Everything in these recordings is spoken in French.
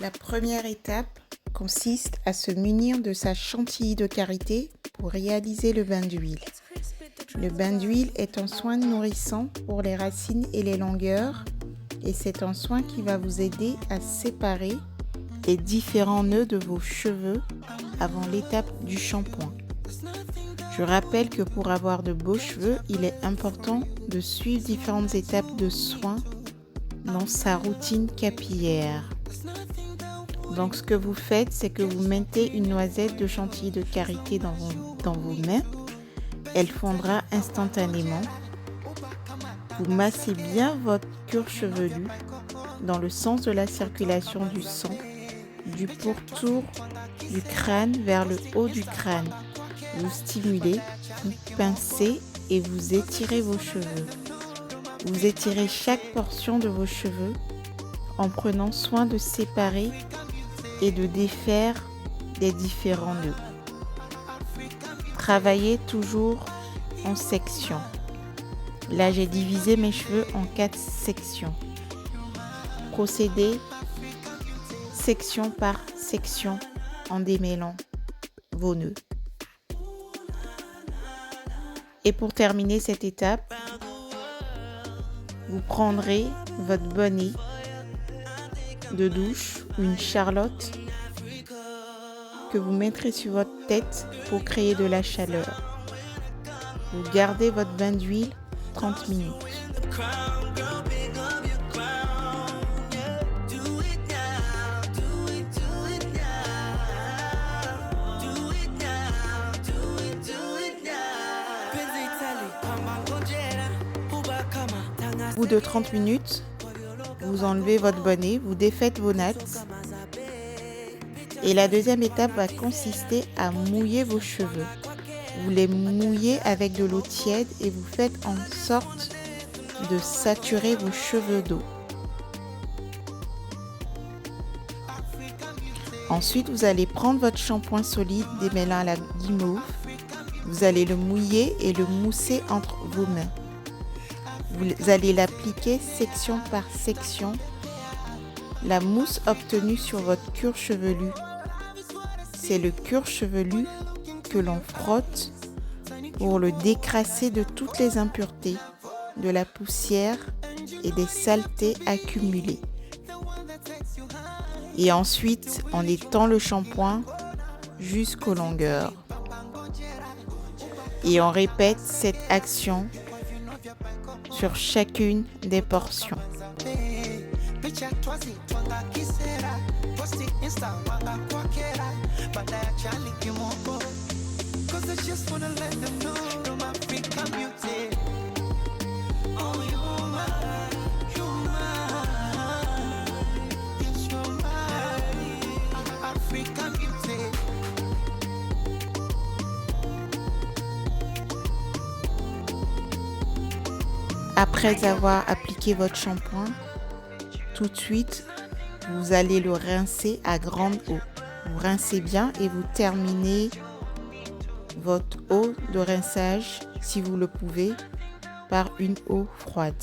La première étape consiste à se munir de sa chantilly de karité pour réaliser le bain d'huile. Le bain d'huile est un soin nourrissant pour les racines et les longueurs et c'est un soin qui va vous aider à séparer les différents nœuds de vos cheveux avant l'étape du shampoing. Je rappelle que pour avoir de beaux cheveux, il est important de suivre différentes étapes de soins dans sa routine capillaire. Donc ce que vous faites, c'est que vous mettez une noisette de chantilly de karité dans vos mains. Elle fondra instantanément. Vous massez bien votre cuir chevelu dans le sens de la circulation du sang, du pourtour du crâne vers le haut du crâne. Vous stimulez, vous pincez et vous étirez vos cheveux. Vous étirez chaque portion de vos cheveux en prenant soin de séparer et de défaire les différents nœuds. Travaillez toujours en sections. Là, j'ai divisé mes cheveux en 4 sections. Procédez section par section en démêlant vos nœuds. Et pour terminer cette étape, vous prendrez votre bonnet de douche ou une charlotte que vous mettrez sur votre tête pour créer de la chaleur. Vous gardez votre bain d'huile 30 minutes. Au bout de 30 minutes, vous enlevez votre bonnet, vous défaites vos nattes. Et la deuxième étape va consister à mouiller vos cheveux. Vous les mouillez avec de l'eau tiède et vous faites en sorte de saturer vos cheveux d'eau. Ensuite, vous allez prendre votre shampoing solide démêlant à la guimauve. Vous allez le mouiller et le mousser entre vos mains. Vous allez l'appliquer section par section. La mousse obtenue sur votre cuir chevelu, c'est le cuir chevelu que l'on frotte pour le décrasser de toutes les impuretés, de la poussière et des saletés accumulées. Et ensuite, on étend le shampoing jusqu'aux longueurs. Et on répète cette action sur chacune des portions. Après avoir appliqué votre shampoing, tout de suite, vous allez le rincer à grande eau. Vous rincez bien et vous terminez votre eau de rinçage, si vous le pouvez, par une eau froide.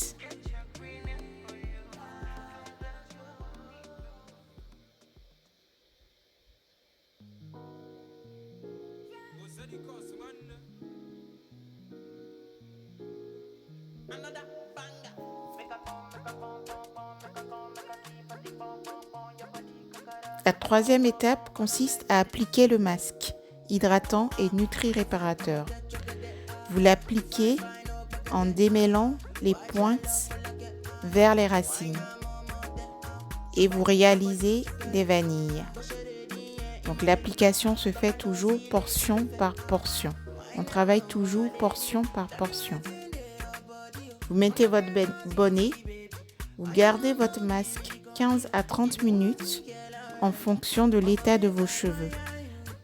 La troisième étape consiste à appliquer le masque hydratant et nutri-réparateur. Vous l'appliquez en démêlant les pointes vers les racines et vous réalisez des vanilles. Donc l'application se fait toujours portion par portion. On travaille toujours portion par portion. Vous mettez votre bonnet, vous gardez votre masque 15 à 30 minutes en fonction de l'état de vos cheveux.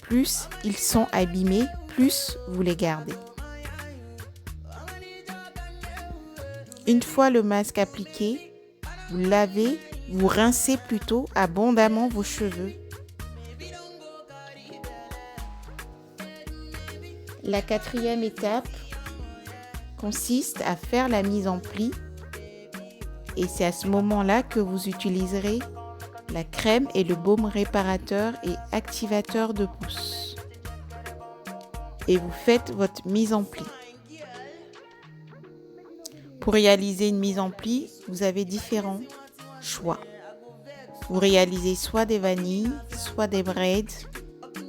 Plus ils sont abîmés, plus vous les gardez. Une fois le masque appliqué, vous rincez plutôt abondamment vos cheveux. La quatrième étape consiste à faire la mise en pli et c'est à ce moment-là que vous utiliserez La crème est le baume réparateur et activateur de pousse. Et vous faites votre mise en pli. Pour réaliser une mise en pli, vous avez différents choix. Vous réalisez soit des vanilles, soit des braids,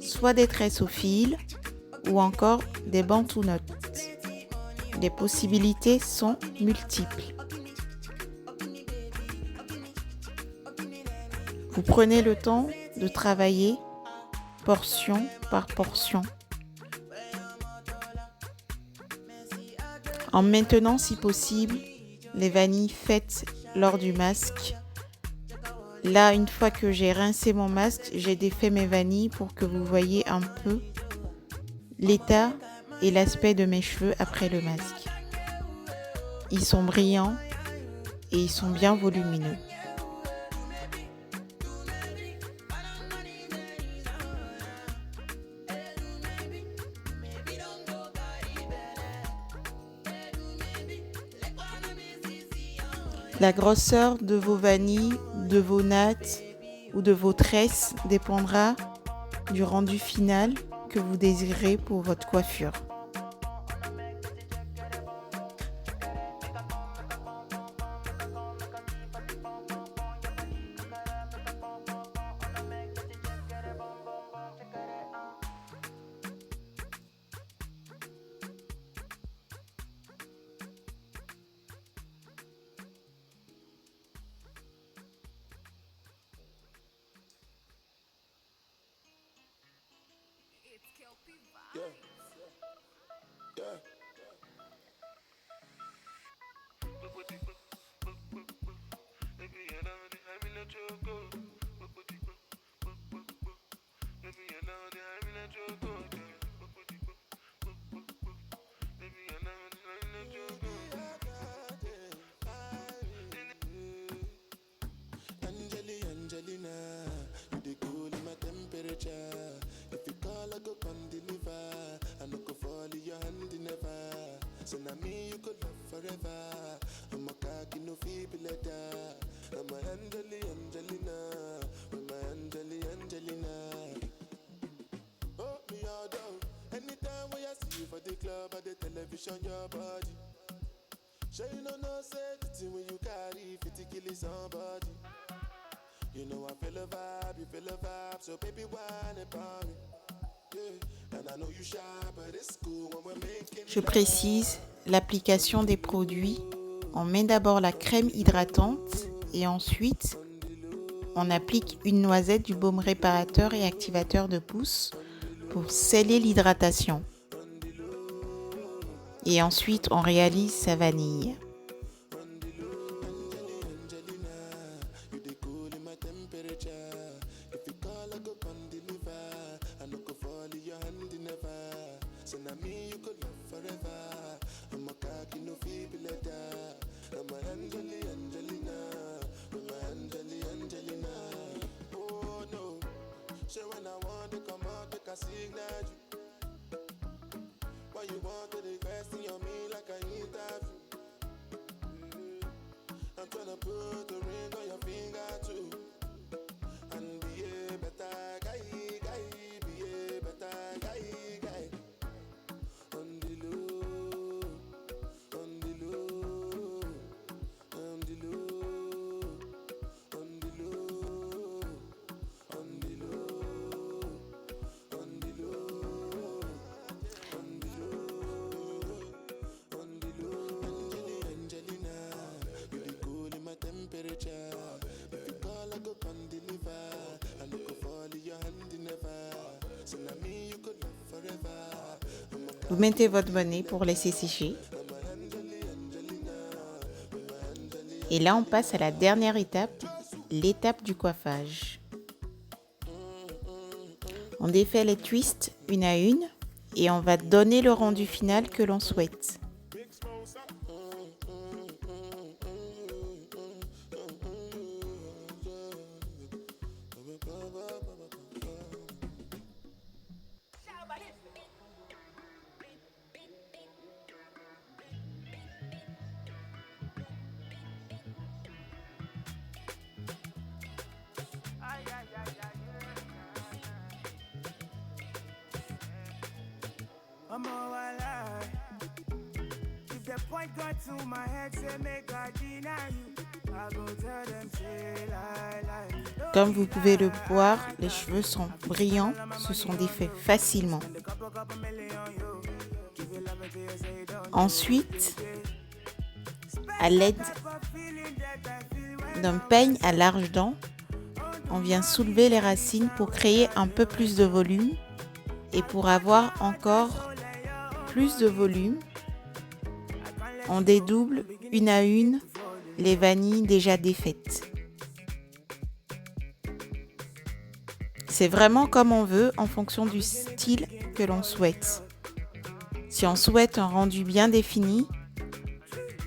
soit des tresses au fil ou encore des bantu knots. Les possibilités sont multiples. Vous prenez le temps de travailler portion par portion. En maintenant, si possible, les vanilles faites lors du masque. Là, une fois que j'ai rincé mon masque, j'ai défait mes vanilles pour que vous voyez un peu l'état et l'aspect de mes cheveux après le masque. Ils sont brillants et ils sont bien volumineux. La grosseur de vos vanilles, de vos nattes ou de vos tresses dépendra du rendu final que vous désirez pour votre coiffure. So now me you could love forever. I'm a cocky no feeble letter. I'm a Angelina. I'm a Angelina. Oh me all down. Anytime when I see you for the club or the television, your body. Sure you know say the thing when you carry 50 kill somebody. You know I feel a vibe, you feel a vibe, so baby whine about me. Je précise l'application des produits. On met d'abord la crème hydratante et ensuite on applique une noisette du baume réparateur et activateur de pousse pour sceller l'hydratation. Et ensuite on réalise sa vanille. So now me you could love forever. I'm a cocky no feeble letter. I'm a Angelina. I'm a Angelina. Oh no. Sure when I want to come out, make a signal you. Why you want to request on me like I interview? I'm tryna put the ring on your finger too. And be a better guy, be a better guy. Vous mettez votre bonnet pour laisser sécher. Et là, on passe à la dernière étape, l'étape du coiffage. On défait les twists une à une et on va donner le rendu final que l'on souhaite. Comme vous pouvez le voir, les cheveux sont brillants, se sont défaits facilement. Ensuite, à l'aide d'un peigne à larges dents, on vient soulever les racines pour créer un peu plus de volume. Et pour avoir encore plus de volume, on dédouble une à une les vanilles déjà défaites. C'est vraiment comme on veut en fonction du style que l'on souhaite. Si on souhaite un rendu bien défini,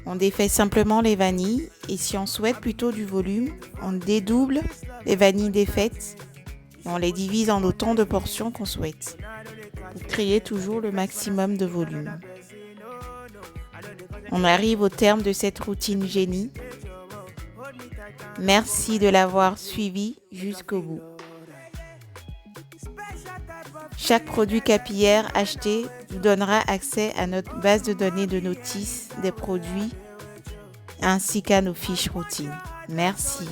on défait simplement les vanilles, et si on souhaite plutôt du volume, on dédouble les vanilles défaites et on les divise en autant de portions qu'on souhaite pour créer toujours le maximum de volume. On arrive au terme de cette routine génie. Merci de l'avoir suivi jusqu'au bout. Chaque produit capillaire acheté vous donnera accès à notre base de données de notices des produits ainsi qu'à nos fiches routines. Merci.